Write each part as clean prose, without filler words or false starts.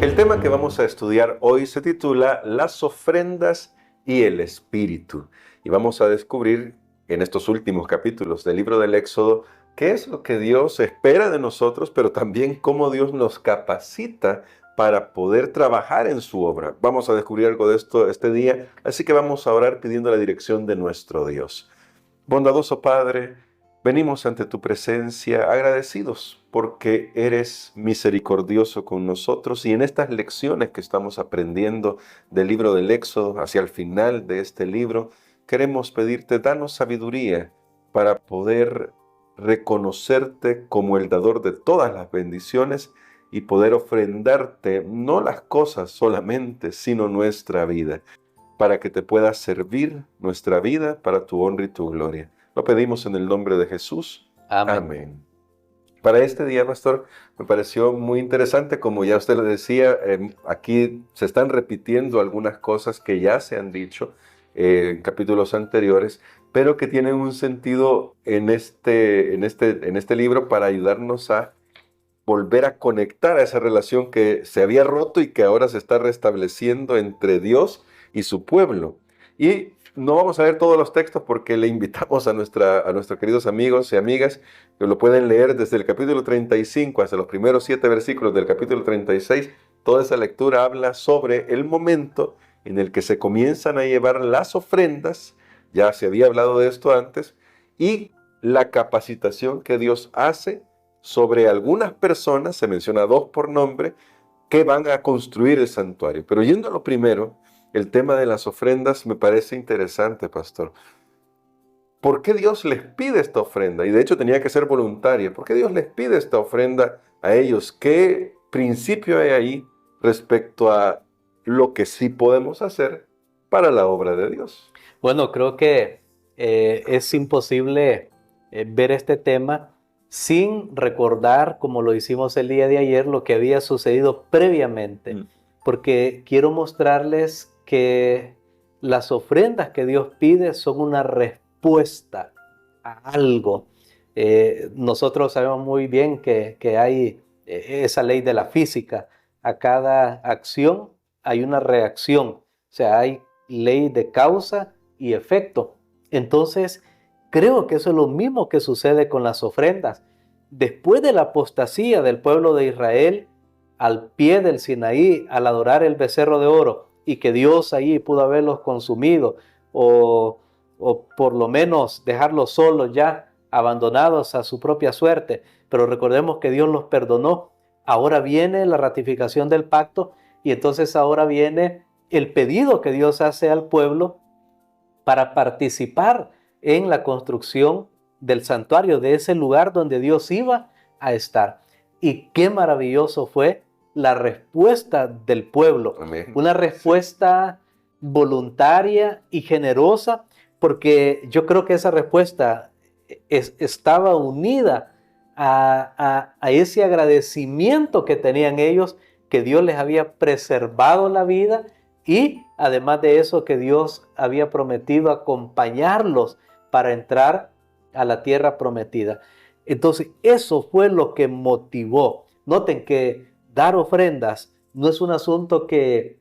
El tema que vamos a estudiar hoy se titula Las ofrendas y el Espíritu. Y vamos a descubrir en estos últimos capítulos del libro del Éxodo qué es lo que Dios espera de nosotros, pero también cómo Dios nos capacita para poder trabajar en su obra. Vamos a descubrir algo de esto este día, así que vamos a orar pidiendo la dirección de nuestro Dios. Bondadoso Padre, venimos ante tu presencia agradecidos porque eres misericordioso con nosotros y en estas lecciones que estamos aprendiendo del libro del Éxodo hacia el final de este libro, queremos pedirte, danos sabiduría para poder reconocerte como el dador de todas las bendiciones y poder ofrendarte no las cosas solamente, sino nuestra vida, para que te pueda servir nuestra vida para tu honra y tu gloria. Lo pedimos en el nombre de Jesús. Amén. Amén. Para este día, pastor, me pareció muy interesante, como ya usted lo decía, aquí se están repitiendo algunas cosas que ya se han dicho en capítulos anteriores, pero que tienen un sentido en este libro para ayudarnos a volver a conectar a esa relación que se había roto y que ahora se está restableciendo entre Dios y su pueblo. Y no vamos a ver todos los textos porque le invitamos a nuestros queridos amigos y amigas que lo pueden leer desde el capítulo 35 hasta los primeros 7 versículos del capítulo 36. Toda esa lectura habla sobre el momento en el que se comienzan a llevar las ofrendas, ya se había hablado de esto antes, y la capacitación que Dios hace sobre algunas personas, se menciona 2 por nombre, que van a construir el santuario. Pero yendo a lo primero, el tema de las ofrendas me parece interesante, pastor. ¿Por qué Dios les pide esta ofrenda? Y de hecho tenía que ser voluntaria. ¿Por qué Dios les pide esta ofrenda a ellos? ¿Qué principio hay ahí respecto a lo que sí podemos hacer para la obra de Dios? Bueno, creo que es imposible ver este tema sin recordar, como lo hicimos el día de ayer, lo que había sucedido previamente. Porque quiero mostrarles que las ofrendas que Dios pide son una respuesta a algo. Nosotros sabemos muy bien que hay esa ley de la física. A cada acción hay una reacción. O sea, hay ley de causa y efecto. Entonces, creo que eso es lo mismo que sucede con las ofrendas. Después de la apostasía del pueblo de Israel, al pie del Sinaí, al adorar el becerro de oro, y que Dios ahí pudo haberlos consumido, o por lo menos dejarlos solos ya, abandonados a su propia suerte. Pero recordemos que Dios los perdonó. Ahora viene la ratificación del pacto, y entonces ahora viene el pedido que Dios hace al pueblo para participar en la construcción del santuario, de ese lugar donde Dios iba a estar. Y qué maravilloso fue la respuesta del pueblo. Amén. Una respuesta voluntaria y generosa, porque yo creo que esa respuesta estaba unida a ese agradecimiento que tenían ellos, que Dios les había preservado la vida, y además de eso, que Dios había prometido acompañarlos para entrar a la tierra prometida. Entonces, eso fue lo que motivó. Noten que dar ofrendas no es un asunto que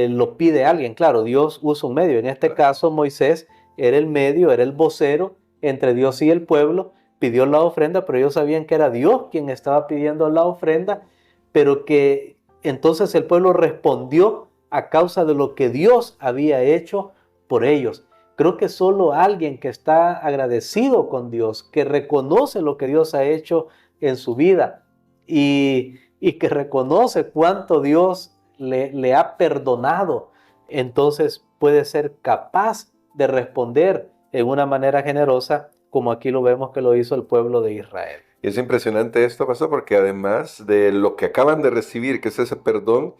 lo pide alguien. Claro, Dios usa un medio. En este caso, Moisés era el medio, era el vocero entre Dios y el pueblo. Pidió la ofrenda, pero ellos sabían que era Dios quien estaba pidiendo la ofrenda, pero que entonces el pueblo respondió a causa de lo que Dios había hecho por ellos. Creo que solo alguien que está agradecido con Dios, que reconoce lo que Dios ha hecho en su vida y que reconoce cuánto Dios le ha perdonado, entonces puede ser capaz de responder en una manera generosa, como aquí lo vemos que lo hizo el pueblo de Israel. Y es impresionante esto, pastor, porque además de lo que acaban de recibir, que es ese perdón,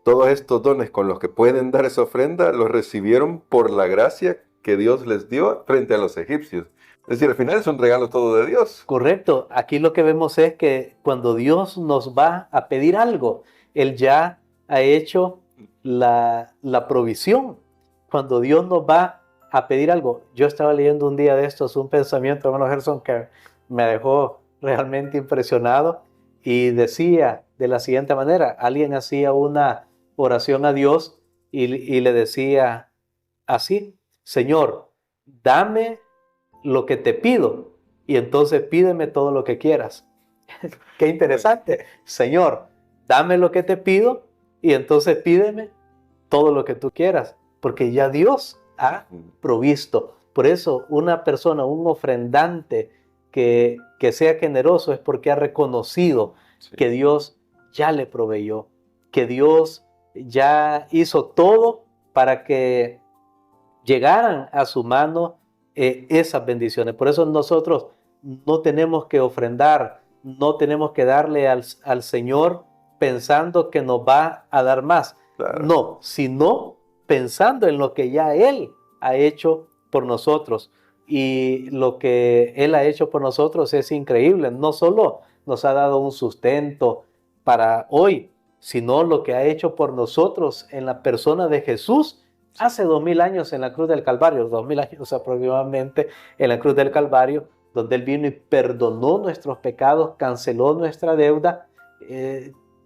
todos estos dones con los que pueden dar esa ofrenda, los recibieron por la gracia que Dios les dio frente a los egipcios. Es decir, al final es un regalo todo de Dios. Correcto. Aquí lo que vemos es que cuando Dios nos va a pedir algo, Él ya ha hecho la provisión. Cuando Dios nos va a pedir algo. Yo estaba leyendo un día de estos un pensamiento, hermano Gerson, que me dejó realmente impresionado y decía de la siguiente manera, alguien hacía una oración a Dios y le decía así, Señor, dame lo que te pido y entonces pídeme todo lo que quieras. Qué interesante. Señor, dame lo que te pido y entonces pídeme todo lo que tú quieras, porque ya Dios ha provisto. Por eso una persona, un ofrendante que sea generoso es porque ha reconocido que Dios ya le proveyó, que Dios ya hizo todo para que llegaran a su mano esas bendiciones. Por eso nosotros no tenemos que ofrendar, no tenemos que darle al Señor pensando que nos va a dar más. Claro. No, sino pensando en lo que ya Él ha hecho por nosotros. Y lo que Él ha hecho por nosotros es increíble. No solo nos ha dado un sustento para hoy, sino lo que ha hecho por nosotros en la persona de Jesús hace 2000 años en la cruz del Calvario, 2000 años aproximadamente en la cruz del Calvario, donde Él vino y perdonó nuestros pecados, canceló nuestra deuda,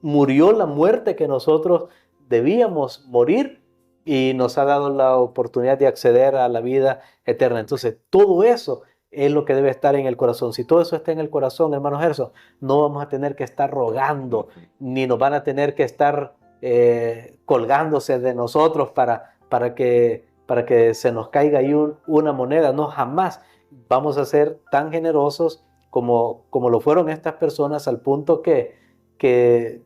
murió la muerte que nosotros debíamos morir y nos ha dado la oportunidad de acceder a la vida eterna. Entonces, todo eso es lo que debe estar en el corazón. Si todo eso está en el corazón, hermano Gerson, no vamos a tener que estar rogando, ni nos van a tener que estar colgándose de nosotros para que se nos caiga ahí una moneda. No, jamás vamos a ser tan generosos como lo fueron estas personas, al punto que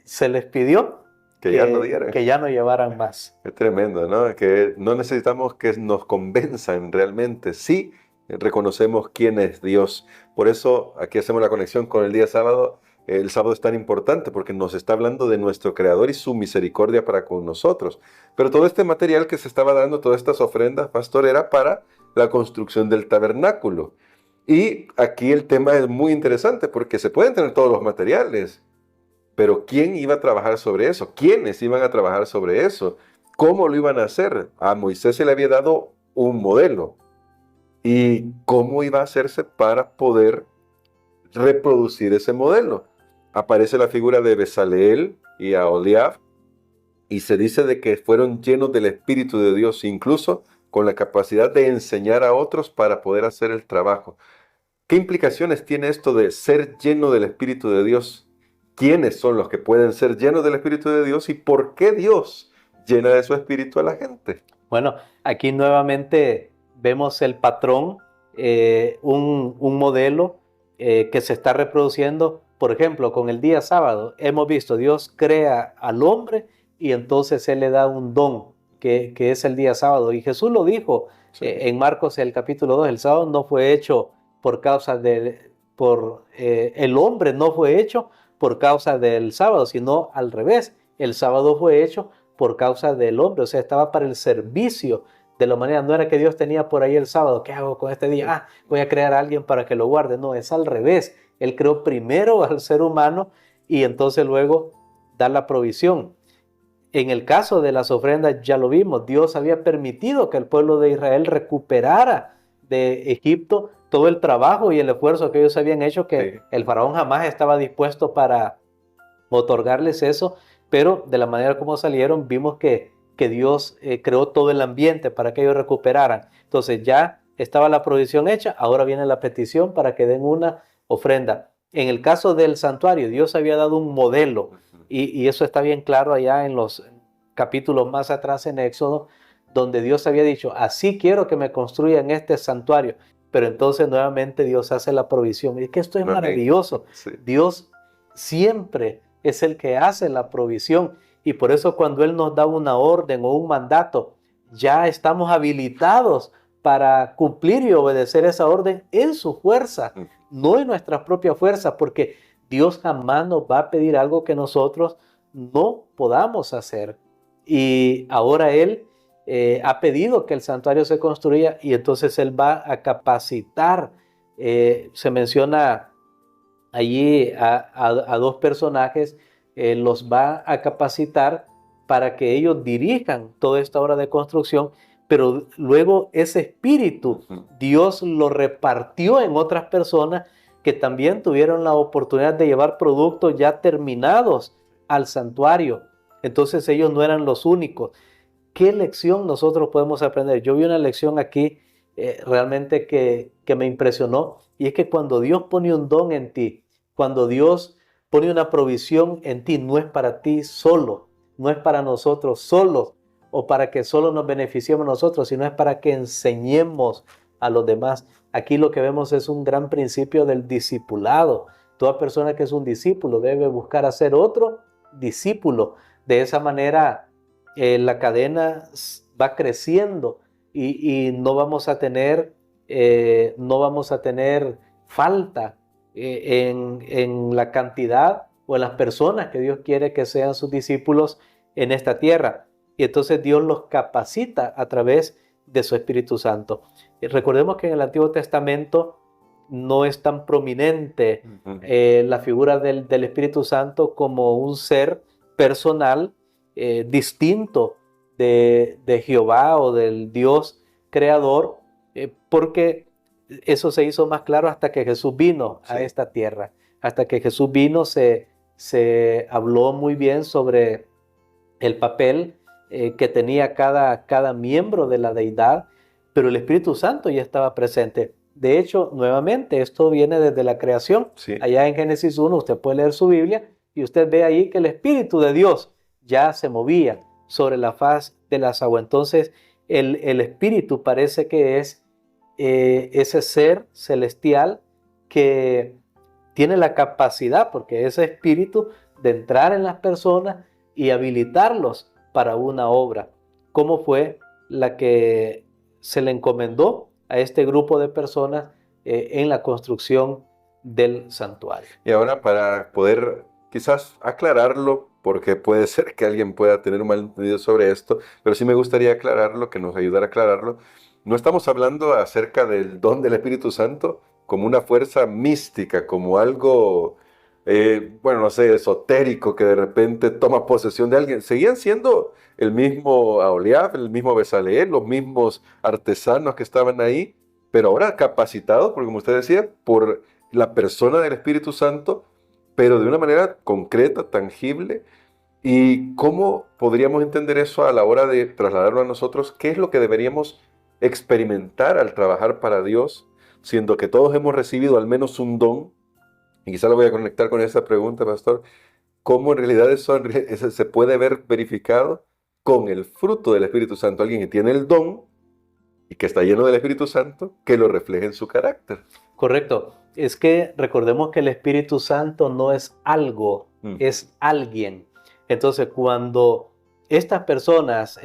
se les pidió que ya no dieran. Que ya no llevaran más. Es tremendo, ¿no? Que no necesitamos que nos convenzan realmente. Sí, reconocemos quién es Dios. Por eso aquí hacemos la conexión con el día sábado. El sábado es tan importante porque nos está hablando de nuestro Creador y su misericordia para con nosotros. Pero todo este material que se estaba dando, todas estas ofrendas, pastor, era para la construcción del tabernáculo. Y aquí el tema es muy interesante porque se pueden tener todos los materiales, pero ¿quién iba a trabajar sobre eso? ¿Quiénes iban a trabajar sobre eso? ¿Cómo lo iban a hacer? A Moisés se le había dado un modelo. ¿Y cómo iba a hacerse para poder reproducir ese modelo? Aparece la figura de Bezaleel y Aholiab, y se dice de que fueron llenos del Espíritu de Dios, incluso con la capacidad de enseñar a otros para poder hacer el trabajo. ¿Qué implicaciones tiene esto de ser lleno del Espíritu de Dios? ¿Quiénes son los que pueden ser llenos del Espíritu de Dios y por qué Dios llena de su Espíritu a la gente? Bueno, aquí nuevamente vemos el patrón, un modelo que se está reproduciendo. Por ejemplo, con el día sábado hemos visto, Dios crea al hombre y entonces Él le da un don, que es el día sábado. Y Jesús lo dijo en Marcos, el capítulo 2, el sábado no fue hecho por causa el hombre no fue hecho por causa del sábado, sino al revés. El sábado fue hecho por causa del hombre, o sea, estaba para el servicio de la humanidad. No era que Dios tenía por ahí el sábado, ¿qué hago con este día? Voy a crear a alguien para que lo guarde. No, es al revés. Él creó primero al ser humano y entonces luego da la provisión. En el caso de las ofrendas ya lo vimos, Dios había permitido que el pueblo de Israel recuperara de Egipto todo el trabajo y el esfuerzo que ellos habían hecho, que el faraón jamás estaba dispuesto para otorgarles eso, pero de la manera como salieron vimos que Dios creó todo el ambiente para que ellos recuperaran. Entonces ya estaba la provisión hecha, ahora viene la petición para que den una ofrenda. En el caso del santuario, Dios había dado un modelo y eso está bien claro allá en los capítulos más atrás en Éxodo, donde Dios había dicho, así quiero que me construyan este santuario. Pero entonces nuevamente Dios hace la provisión. Y es que esto es maravilloso. Sí. Dios siempre es el que hace la provisión. Y por eso cuando Él nos da una orden o un mandato, ya estamos habilitados para cumplir y obedecer esa orden en su fuerza, no en nuestra propia fuerza, porque Dios jamás nos va a pedir algo que nosotros no podamos hacer. Y ahora Él ha pedido que el santuario se construya y entonces Él va a capacitar. Se menciona allí a dos personajes, los va a capacitar para que ellos dirijan toda esta obra de construcción, pero luego ese espíritu Dios lo repartió en otras personas que también tuvieron la oportunidad de llevar productos ya terminados al santuario. Entonces ellos no eran los únicos. ¿Qué lección nosotros podemos aprender? Yo vi una lección aquí realmente que me impresionó, y es que cuando Dios pone un don en ti, cuando Dios pone una provisión en ti, no es para ti solo, no es para nosotros solos o para que solo nos beneficiemos nosotros, sino es para que enseñemos a los demás. Aquí lo que vemos es un gran principio del discipulado. Toda persona que es un discípulo debe buscar hacer otro discípulo. De esa manera la cadena va creciendo y no vamos a tener falta en la cantidad o en las personas que Dios quiere que sean sus discípulos en esta tierra. Y entonces Dios los capacita a través de su Espíritu Santo. Recordemos que en el Antiguo Testamento no es tan prominente la figura del Espíritu Santo como un ser personal distinto de Jehová o del Dios creador, porque eso se hizo más claro hasta que Jesús vino a esta tierra. Hasta que Jesús vino se habló muy bien sobre el papel que tenía cada miembro de la deidad, pero el Espíritu Santo ya estaba presente. De hecho, nuevamente, esto viene desde la creación. Sí. Allá en Génesis 1, usted puede leer su Biblia y usted ve ahí que el Espíritu de Dios ya se movía sobre la faz de las aguas. Entonces, el Espíritu parece que es ese ser celestial que tiene la capacidad, porque ese Espíritu, de entrar en las personas y habilitarlos para una obra, como fue la que se le encomendó a este grupo de personas en la construcción del santuario. Y ahora, para poder quizás aclararlo, porque puede ser que alguien pueda tener un malentendido sobre esto, pero sí me gustaría aclararlo, que nos ayudara a aclararlo. No estamos hablando acerca del don del Espíritu Santo como una fuerza mística, como algo, bueno, no sé, esotérico, que de repente toma posesión de alguien. Seguían siendo el mismo Aholiab, el mismo Bezaleel, los mismos artesanos que estaban ahí, pero ahora capacitados, porque como usted decía, por la persona del Espíritu Santo, pero de una manera concreta, tangible. ¿Y cómo podríamos entender eso a la hora de trasladarlo a nosotros? ¿Qué es lo que deberíamos experimentar al trabajar para Dios, siendo que todos hemos recibido al menos un don? Y quizá lo voy a conectar con esa pregunta, pastor. ¿Cómo en realidad eso se puede ver verificado con el fruto del Espíritu Santo? Alguien que tiene el don y que está lleno del Espíritu Santo, que lo refleje en su carácter. Correcto. Es que recordemos que el Espíritu Santo no es algo, es alguien. Entonces, cuando estas personas,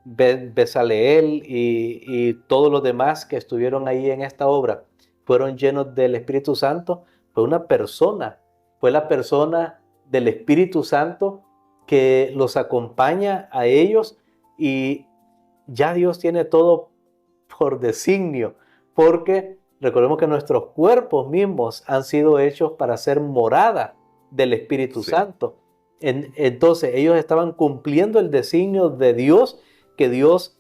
Bezaleel y todos los demás que estuvieron ahí en esta obra, fueron llenos del Espíritu Santo, fue una persona, fue la persona del Espíritu Santo que los acompaña a ellos, y ya Dios tiene todo por designio, porque recordemos que nuestros cuerpos mismos han sido hechos para ser morada del Espíritu Santo. Entonces ellos estaban cumpliendo el designio de Dios, que Dios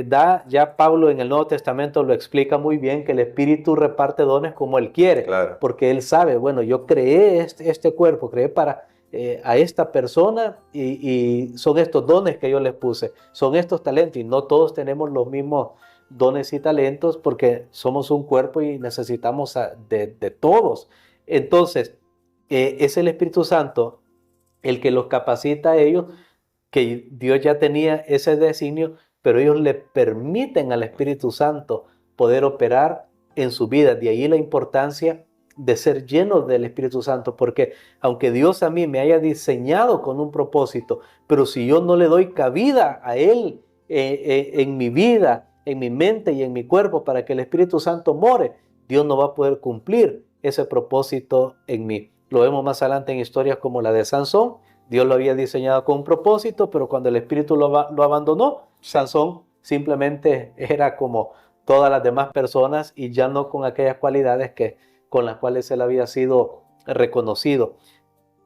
da. Ya Pablo en el Nuevo Testamento lo explica muy bien, que el Espíritu reparte dones como Él quiere, porque Él sabe, bueno, yo creé este cuerpo, creé para a esta persona, y son estos dones que yo les puse, son estos talentos, y no todos tenemos los mismos dones y talentos, porque somos un cuerpo y necesitamos de todos. Entonces, es el Espíritu Santo el que los capacita a ellos, que Dios ya tenía ese designio, pero ellos le permiten al Espíritu Santo poder operar en su vida. De ahí la importancia de ser llenos del Espíritu Santo, porque aunque Dios a mí me haya diseñado con un propósito, pero si yo no le doy cabida a Él en mi vida, en mi mente y en mi cuerpo, para que el Espíritu Santo more, Dios no va a poder cumplir ese propósito en mí. Lo vemos más adelante en historias como la de Sansón. Dios lo había diseñado con un propósito, pero cuando el Espíritu lo abandonó, Sansón simplemente era como todas las demás personas, y ya no con aquellas cualidades con las cuales él había sido reconocido.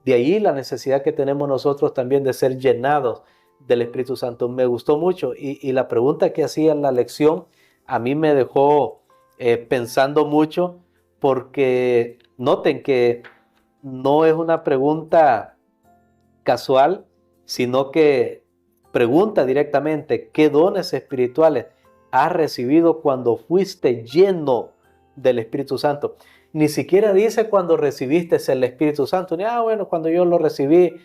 De ahí la necesidad que tenemos nosotros también de ser llenados del Espíritu Santo. Me gustó mucho, y la pregunta que hacía en la lección a mí me dejó pensando mucho, porque noten que no es una pregunta casual, sino que pregunta directamente, ¿qué dones espirituales has recibido cuando fuiste lleno del Espíritu Santo? Ni siquiera dice cuando recibiste el Espíritu Santo, ni, bueno, cuando yo lo recibí.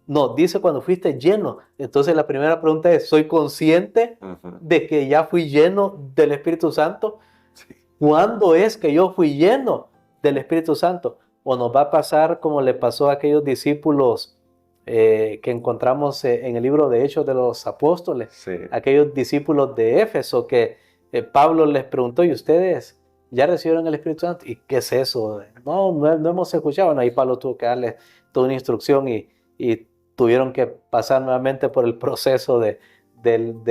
No, dice cuando fuiste lleno. Entonces la primera pregunta es, ¿soy consciente de que ya fui lleno del Espíritu Santo? Sí. ¿Cuándo es que yo fui lleno del Espíritu Santo? O nos va a pasar como le pasó a aquellos discípulos que encontramos en el libro de Hechos de los Apóstoles, Sí. aquellos discípulos de Éfeso que Pablo les preguntó, ¿y ustedes ya recibieron el Espíritu Santo? ¿Y qué es eso? No hemos escuchado. Ahí Pablo tuvo que darles toda una instrucción y tuvieron que pasar nuevamente por el proceso de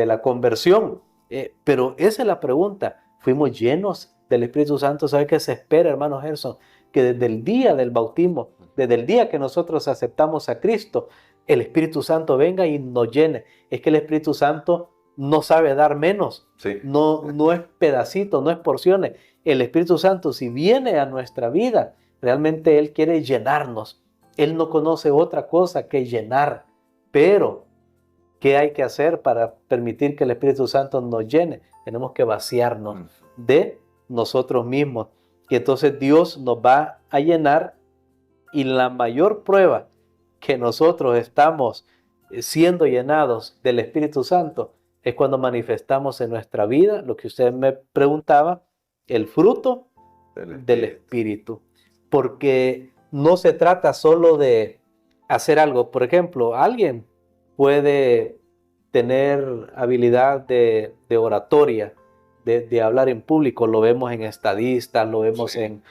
la conversión. Pero esa es la pregunta. ¿Fuimos llenos del Espíritu Santo? ¿Sabe qué se espera, hermano Gerson? Que desde el día del bautismo, desde el día que nosotros aceptamos a Cristo, el Espíritu Santo venga y nos llene. Es que el Espíritu Santo no sabe dar menos. Sí. No es pedacitos, no es porciones. El Espíritu Santo, si viene a nuestra vida, realmente Él quiere llenarnos. Él no conoce otra cosa que llenar. Pero, ¿qué hay que hacer para permitir que el Espíritu Santo nos llene? Tenemos que vaciarnos de nosotros mismos. Y entonces Dios nos va a llenar, y la mayor prueba que nosotros estamos siendo llenados del Espíritu Santo es cuando manifestamos en nuestra vida, lo que usted me preguntaba, el fruto del Espíritu. Porque no se trata solo de hacer algo. Por ejemplo, alguien puede tener habilidad de oratoria, de hablar en público. Lo vemos en estadistas, lo vemos en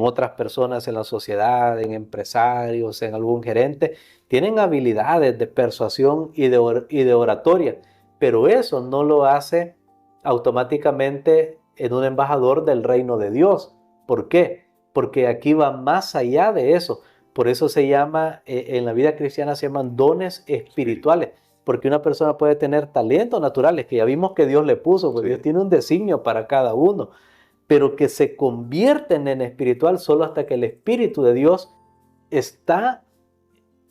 otras personas en la sociedad, en empresarios, en algún gerente. Tienen habilidades de persuasión y de oratoria, pero eso no lo hace automáticamente en un embajador del reino de Dios. ¿Por qué? Porque aquí va más allá de eso. Por eso se llama, en la vida cristiana se llaman dones espirituales, porque una persona puede tener talentos naturales, que ya vimos que Dios le puso, porque Dios tiene un designio para cada uno, pero que se convierten en espiritual solo hasta que el Espíritu de Dios está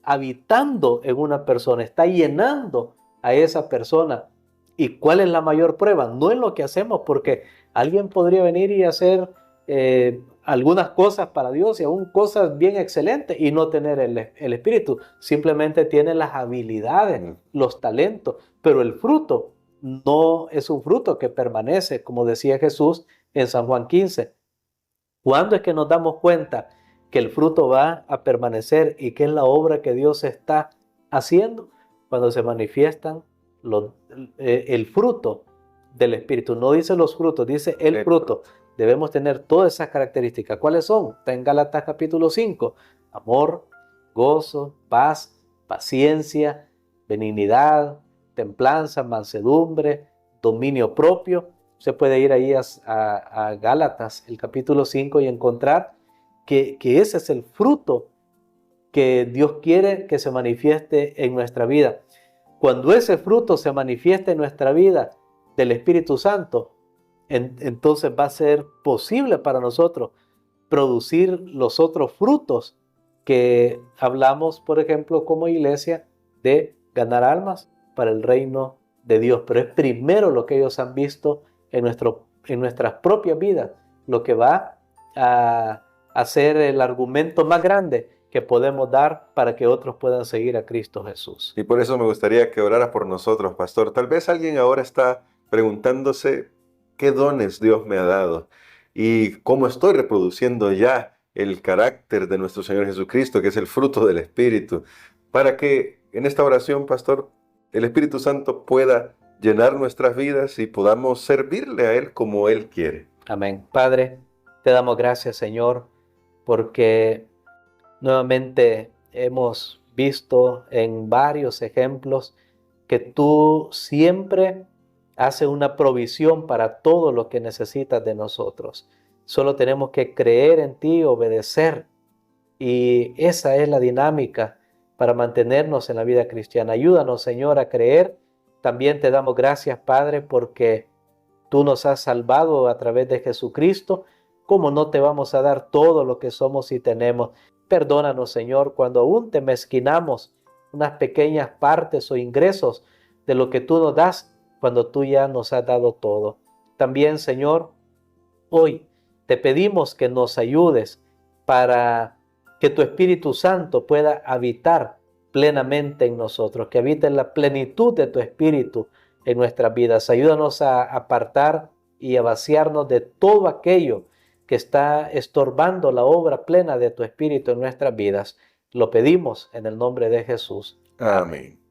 habitando en una persona, está llenando a esa persona. ¿Y cuál es la mayor prueba? No es lo que hacemos, porque alguien podría venir y hacer algunas cosas para Dios y aún cosas bien excelentes y no tener el Espíritu. Simplemente tiene las habilidades, los talentos, pero el fruto no es un fruto que permanece, como decía Jesús en San Juan 15. ¿Cuándo es que nos damos cuenta que el fruto va a permanecer y que es la obra que Dios está haciendo? Cuando se manifiestan el fruto del Espíritu. No dice los frutos, dice el fruto. Debemos tener todas esas características. ¿Cuáles son? Está en Gálatas capítulo 5. Amor, gozo, paz, paciencia, benignidad, templanza, mansedumbre, dominio propio. Usted puede ir ahí a Gálatas, el capítulo 5, y encontrar que ese es el fruto que Dios quiere que se manifieste en nuestra vida. Cuando ese fruto se manifieste en nuestra vida del Espíritu Santo, entonces va a ser posible para nosotros producir los otros frutos que hablamos, por ejemplo, como iglesia, de ganar almas para el reino de Dios. Pero es primero lo que ellos han visto en nuestras propias vidas, lo que va a ser el argumento más grande que podemos dar para que otros puedan seguir a Cristo Jesús. Y por eso me gustaría que orara por nosotros, pastor. Tal vez alguien ahora está preguntándose qué dones Dios me ha dado y cómo estoy reproduciendo ya el carácter de nuestro Señor Jesucristo, que es el fruto del Espíritu, para que en esta oración, pastor, el Espíritu Santo pueda llenar nuestras vidas y podamos servirle a Él como Él quiere. Amén. Padre, te damos gracias, Señor, porque nuevamente hemos visto en varios ejemplos que tú siempre haces una provisión para todo lo que necesitas de nosotros. Solo tenemos que creer en ti, obedecer, y esa es la dinámica para mantenernos en la vida cristiana. Ayúdanos, Señor, a creer. También te damos gracias, Padre, porque tú nos has salvado a través de Jesucristo, ¿Cómo no te vamos a dar todo lo que somos y tenemos? Perdónanos, Señor, cuando aún te mezquinamos unas pequeñas partes o ingresos de lo que tú nos das, cuando tú ya nos has dado todo. También, Señor, hoy te pedimos que nos ayudes para que tu Espíritu Santo pueda habitar plenamente en nosotros, que habite en la plenitud de tu Espíritu en nuestras vidas. Ayúdanos a apartar y a vaciarnos de todo aquello que está estorbando la obra plena de tu Espíritu en nuestras vidas. Lo pedimos en el nombre de Jesús. Amén.